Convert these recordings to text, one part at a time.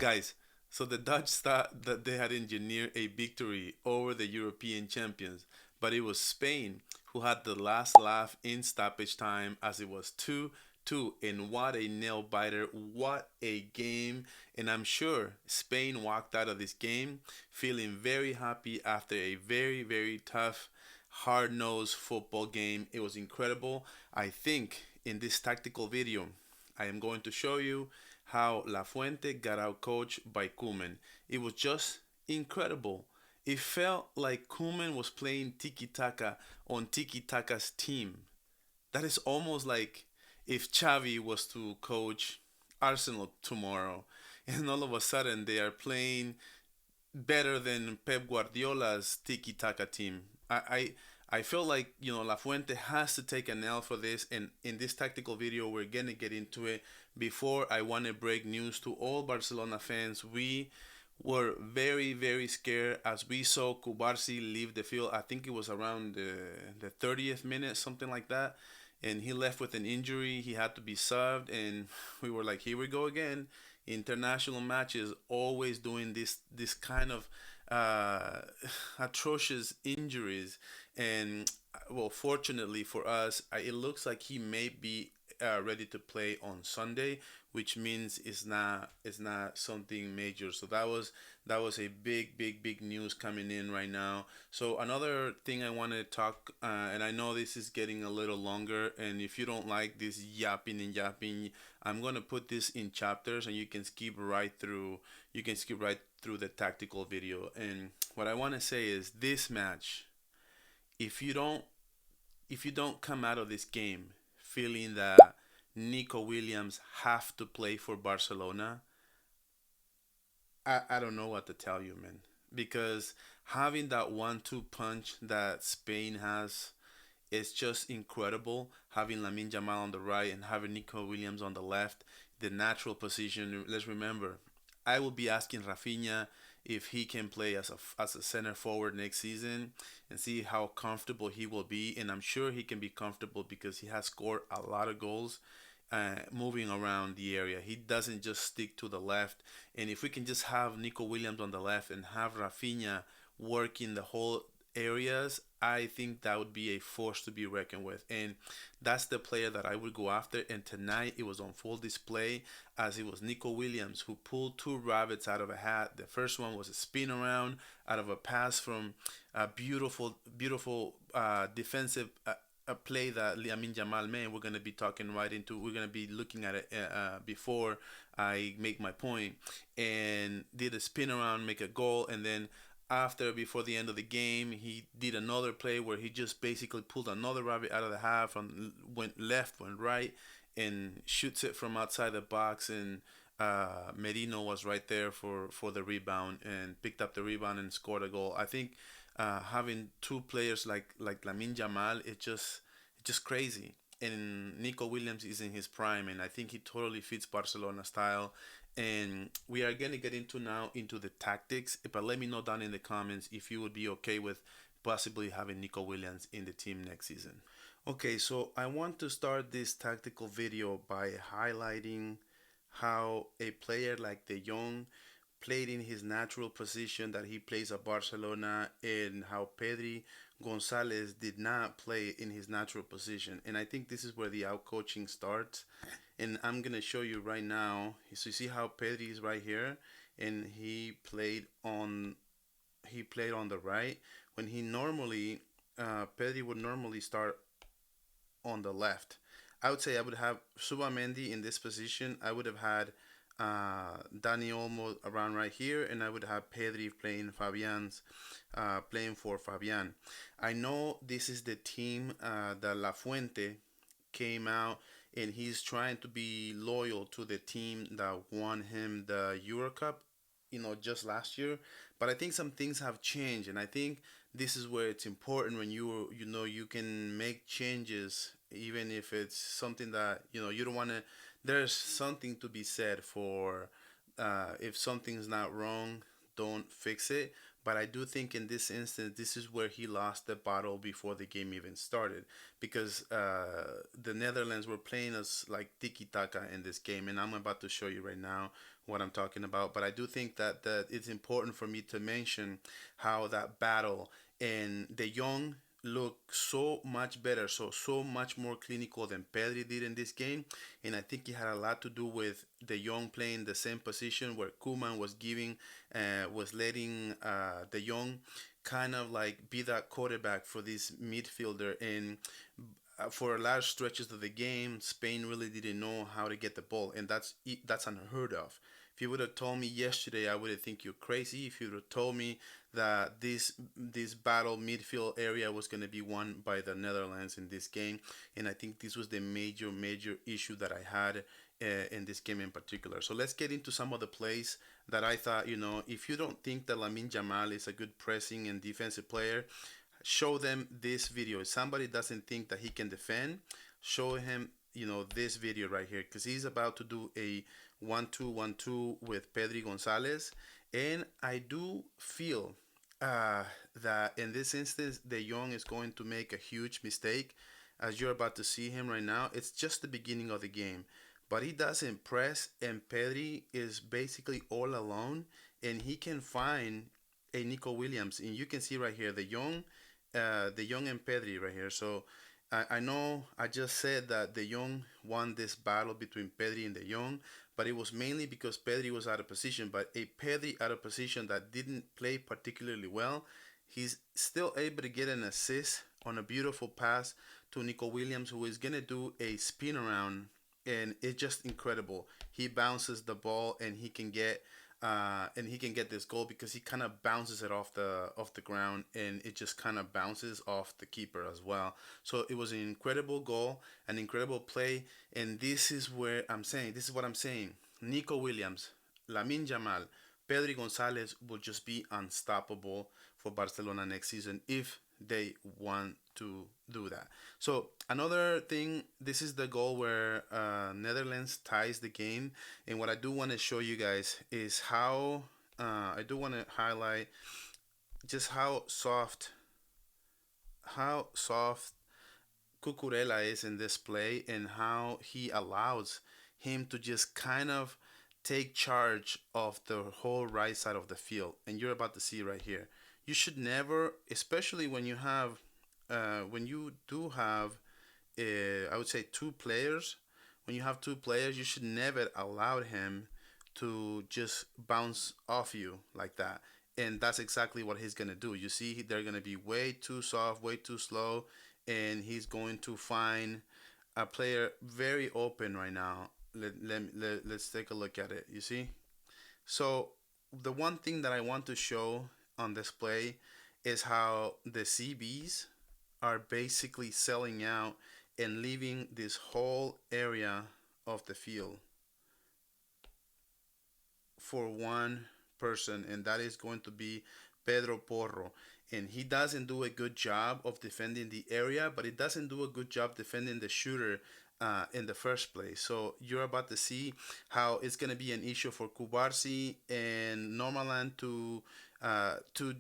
Guys, so the Dutch thought that they had engineered a victory over the European champions, but it was Spain who had the last laugh in stoppage time as it was 2-2. And what a nail biter! What a game! And I'm sure Spain walked out of this game feeling very happy after a very, very tough, hard nosed football game. It was incredible. I think in this tactical video, I am going to show you how La Fuente got out coached by Koeman. It was just incredible. It felt like Koeman was playing tiki taka on tiki taka's team. That is almost like if Xavi was to coach Arsenal tomorrow, and all of a sudden they are playing better than Pep Guardiola's tiki taka team. I feel like La Fuente has to take an L for this, and in this tactical video we're gonna get into it. Before I want to break news to all Barcelona fans, we were very very scared as we saw Cubarsi leave the field. I think it was around the 30th minute, something like that, and he left with an injury. He had to be subbed, and we were like, here we go again. International matches always doing this kind of uh, atrocious injuries, and well, fortunately for us, it looks like he may be ready to play on Sunday, which means it's not something major. So that was a big news coming in right now. So another thing I want to talk, and I know this is getting a little longer, and if you don't like this yapping and yapping, I'm gonna put this in chapters, and you can skip right through. You can skip right through the tactical video. And what I want to say is this match. If you don't if you don't come out of this game feeling that Nico Williams have to play for Barcelona, I don't know what to tell you, man. Because having that 1-2 punch that Spain has is just incredible. Having Lamine Jamal on the right and having Nico Williams on the left, the natural position. Let's remember, I will be asking Rafinha if he can play as a center forward next season and see how comfortable he will be. And I'm sure he can be comfortable because he has scored a lot of goals moving around the area. He doesn't just stick to the left. And if we can just have Nico Williams on the left and have Rafinha working the whole areas, I think that would be a force to be reckoned with. And that's the player that I would go after. And tonight it was on full display as it was Nico Williams who pulled two rabbits out of a hat. The first one was a spin around out of a pass from a beautiful defensive a play that Liamin Jamal made. We're gonna be talking right into. We're gonna be looking at it before I make my point. And did a spin around, make a goal, and then after, before the end of the game, he did another play where he just basically pulled another rabbit out of the hat, from went left, went right, and shoots it from outside the box. And Merino was right there for the rebound and picked up the rebound and scored a goal. I think having two players like Lamin Jamal, it's just crazy. And Nico Williams is in his prime, and I think he totally fits Barcelona style. And we are gonna get into now into the tactics, but let me know down in the comments if you would be okay with possibly having Nico Williams in the team next season. Okay, so I want to start this tactical video by highlighting how a player like De Jong played in his natural position that he plays at Barcelona, and how Pedri Gonzalez did not play in his natural position. And I think this is where the out coaching starts. And I'm gonna show you right now. So you see how Pedri is right here, and he played on the right when he normally Pedri would normally start on the left. I would say I would have Subamendi in this position. I would have had Dani Olmo around right here, and I would have Pedri playing for Fabian. I know this is the team that La Fuente came out, and he's trying to be loyal to the team that won him the Euro Cup, just last year. But I think some things have changed, and I think this is where it's important when you can make changes, even if it's something that you don't want to. There's something to be said for if something's not wrong, don't fix it. But I do think in this instance, this is where he lost the battle before the game even started, because the Netherlands were playing us like tiki taka in this game, and I'm about to show you right now what I'm talking about. But I do think that it's important for me to mention how that battle and De Jong look so much better, so much more clinical than Pedri did in this game, and I think it had a lot to do with De Jong playing the same position where Koeman was letting De Jong kind of like be that quarterback for this midfielder. And for large stretches of the game, Spain really didn't know how to get the ball, and that's unheard of. If you would have told me yesterday, I would have think you're crazy. If you would have told me that this battle midfield area was going to be won by the Netherlands in this game, and I think this was the major issue that I had in this game in particular. So let's get into some of the plays that I thought, if you don't think that Lamine Yamal is a good pressing and defensive player, show them this video. If somebody doesn't think that he can defend, show him, this video right here, because he's about to do a 1-2-1-2 with Pedri Gonzalez. And I do feel that in this instance, De Jong is going to make a huge mistake. As you're about to see him right now, it's just the beginning of the game. But he doesn't press, and Pedri is basically all alone, and he can find a Nico Williams. And you can see right here, De Jong and Pedri right here. So I know I just said that De Jong won this battle between Pedri and De Jong, but it was mainly because Pedri was out of position. But a Pedri out of position that didn't play particularly well, he's still able to get an assist on a beautiful pass to Nico Williams, who is gonna do a spin around, and it's just incredible. He bounces the ball, and he can get this goal because he kind of bounces it off the ground, and it just kind of bounces off the keeper as well. So it was an incredible goal, an incredible play, and this is what I'm saying. Nico Williams, Lamine Yamal, Pedri Gonzalez will just be unstoppable for Barcelona next season if they want to do that. So another thing, this is the goal where Netherlands ties the game, and what I do want to show you guys is how I do want to highlight just how soft Cucurella is in this play, and how he allows him to just kind of take charge of the whole right side of the field. And you're about to see right here. You should never, especially when you do have, I would say, two players. When you have two players, you should never allow him to just bounce off you like that. And that's exactly what he's gonna do. You see, they're gonna be way too soft, way too slow, and he's going to find a player very open right now. Let's take a look at it. You see? So, the one thing that I want to show on display is how the CBs are basically selling out and leaving this whole area of the field for one person, and that is going to be Pedro Porro. And he doesn't do a good job of defending the area, but he doesn't do a good job defending the shooter in the first place. So you're about to see how it's going to be an issue for Cubarsi and Normaland to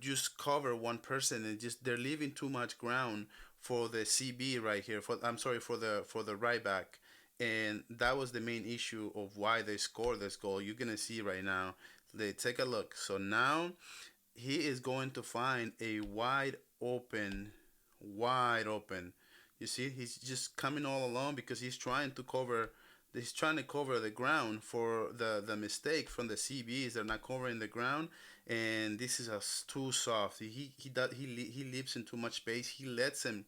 just cover one person, and just they're leaving too much ground for the CB right here. I'm sorry, for the right back, and that was the main issue of why they scored this goal. You're gonna see right now. They take a look. So now he is going to find a wide open. You see, he's just coming all along because he's trying to cover. He's trying to cover the ground for the mistake from the CBs. They're not covering the ground, and this is too soft. He leaps in too much space. He lets him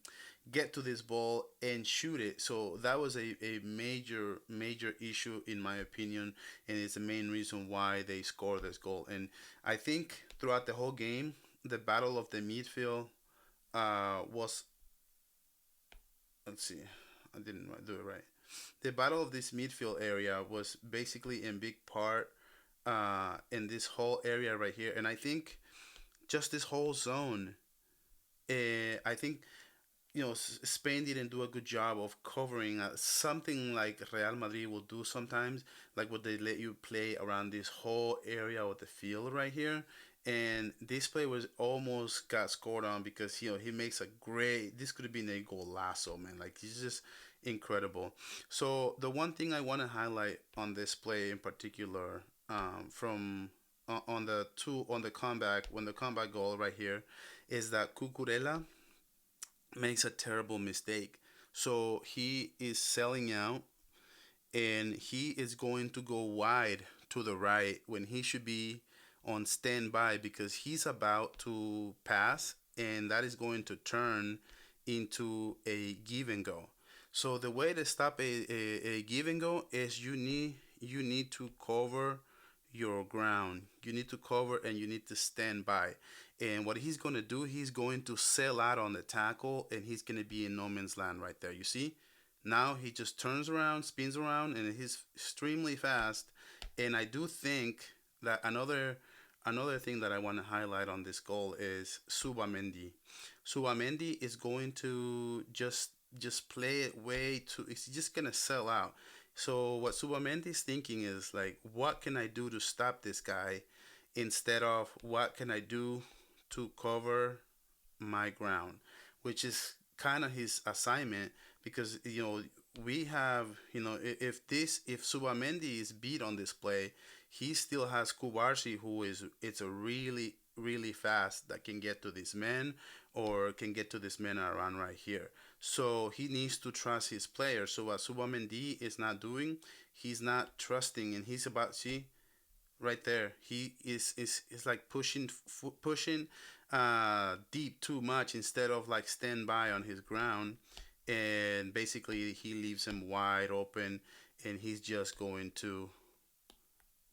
get to this ball and shoot it. So that was a major issue in my opinion, and it's the main reason why they scored this goal. And I think throughout the whole game, the battle of the midfield was, let's see, I didn't do it right. The battle of this midfield area was basically in big part in this whole area right here, and I think just this whole zone. I think Spain didn't do a good job of covering something like Real Madrid will do sometimes, like what they let you play around this whole area of the field right here. And this play was almost got scored on because he makes a great. This could have been a golazo, man. Like he's just incredible. So the one thing I want to highlight on this play in particular, from on the two on the comeback when the comeback goal right here is that Cucurella makes a terrible mistake. So he is selling out and he is going to go wide to the right when he should be on standby because he's about to pass and that is going to turn into a give and go. So the way to stop a give and go is you need to cover your ground. You need to cover and you need to stand by. And what he's going to do, he's going to sell out on the tackle and he's going to be in no man's land right there. You see? Now he just turns around, spins around, and he's extremely fast. And I do think that another thing that I want to highlight on this goal is Subamendi. Subamendi is going to just play it way too. He's just gonna sell out. So what Subamendi is thinking is like, what can I do to stop this guy, instead of what can I do to cover my ground, which is kind of his assignment because we have if Subamendi is beat on this play, he still has Cubarsi who is it's a really fast that can get to this man or can get to this man around right here. So he needs to trust his player. So what Subamendi is not doing, he's not trusting, and he's about see right there. He is like pushing deep too much instead of like stand by on his ground, and basically he leaves him wide open, and he's just going to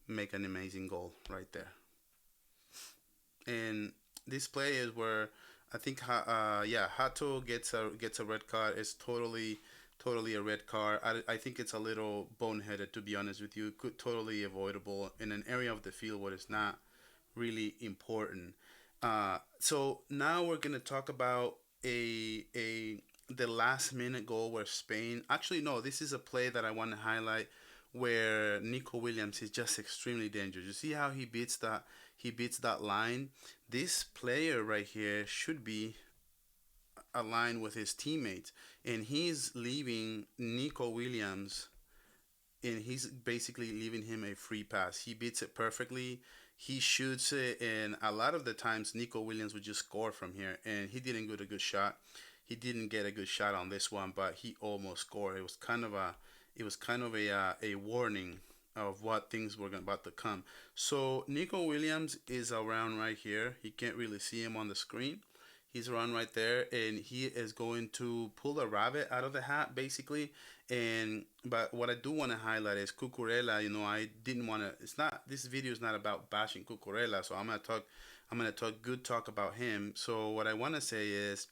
make an amazing goal right there. And this play is where I think yeah, Hato gets a red card. It's totally a red card. I think it's a little boneheaded, to be honest with you. Could totally avoidable in an area of the field where it's not really important. So now we're gonna talk about a the last minute goal where Spain, actually no, this is a play that I want to highlight where Nico Williams is just extremely dangerous. You see how he beats that line. This player right here should be aligned with his teammates, and he's leaving Nico Williams, and he's basically leaving him a free pass. He beats it perfectly. He shoots it, and a lot of the times Nico Williams would just score from here, and he didn't get a good shot. He didn't get a good shot on this one, but he almost scored. It was kind of a warning of what things were about to come. So Nico Williams is around right here. You can't really see him on the screen. He's around right there, and he is going to pull a rabbit out of the hat, basically. And but what I do want to highlight is Cucurella. I didn't want to. It's not. This video is not about bashing Cucurella, so I'm gonna talk. I'm gonna talk good talk about him. So what I want to say is,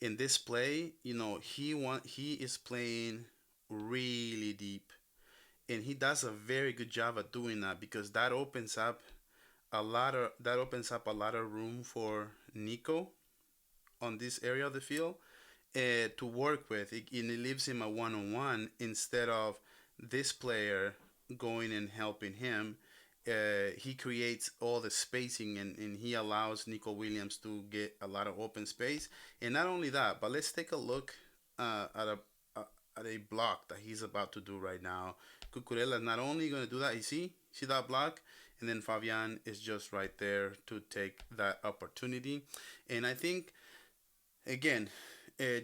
in this play, he is playing really deep, and he does a very good job at doing that because that opens up a lot of room for Nico on this area of the field to work with. And it leaves him a one-on-one instead of this player going and helping him. He creates all the spacing, and he allows Nico Williams to get a lot of open space. And not only that, but let's take a look at a block that he's about to do right now. Cucurella is not only going to do that, you see that block, and then Fabian is just right there to take that opportunity. And I think, again,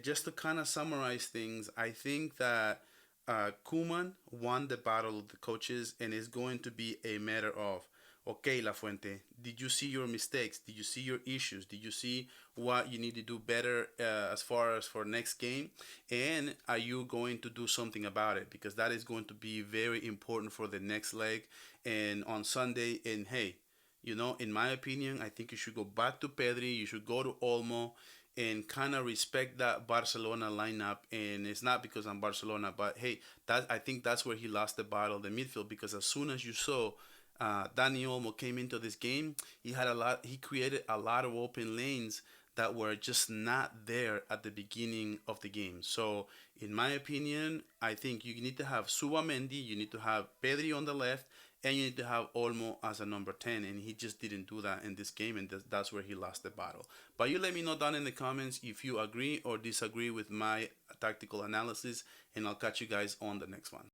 just to kind of summarize things, I think that Koeman won the battle of the coaches, and it's going to be a matter of, okay, La Fuente, did you see your mistakes? Did you see your issues? Did you see what you need to do better as far as for next game? And are you going to do something about it? Because that is going to be very important for the next leg and on Sunday. And hey, in my opinion, I think you should go back to Pedri. You should go to Olmo and kind of respect that Barcelona lineup. And it's not because I'm Barcelona, but hey, that I think that's where he lost the battle, the midfield. Because as soon as you saw Dani Olmo came into this game, he created a lot of open lanes that were just not there at the beginning of the game. So, in my opinion, I think you need to have Subamendi, you need to have Pedri on the left, and you need to have Olmo as a number 10. And he just didn't do that in this game, and that's where he lost the battle. But you let me know down in the comments if you agree or disagree with my tactical analysis, and I'll catch you guys on the next one.